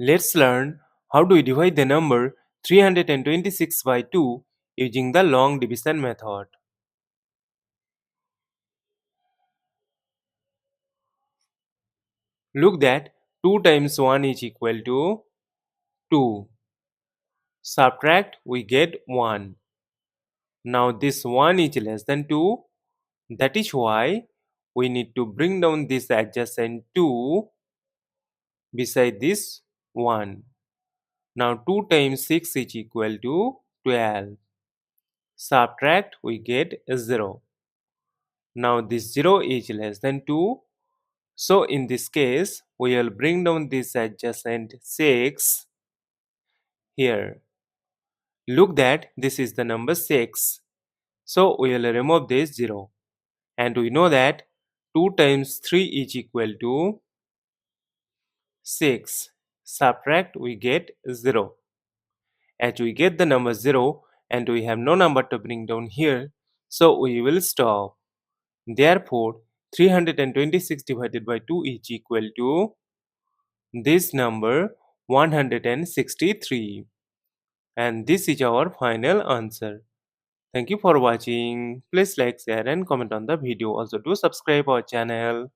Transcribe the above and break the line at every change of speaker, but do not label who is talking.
Let's learn how do we divide the number 326 by 2 using the long division method. Look that 2 times 1 is equal to 2. Subtract, we get 1. Now this 1 is less than 2. That is why we need to bring down this adjacent 2 beside this 1. Now 2 times 6 is equal to 12. Subtract, we get 0. Now this 0 is less than 2. So in this case, we will bring down this adjacent 6 here. Look that this is the number 6. So we will remove this 0. And we know that 2 times 3 is equal to 6. Subtract, we get 0. As we get the number 0 and we have no number to bring down here, so we will stop. Therefore, 326 divided by 2 is equal to this number 163. And this is our final answer. Thank you for watching. Please like, share and comment on the video. Also do subscribe our channel.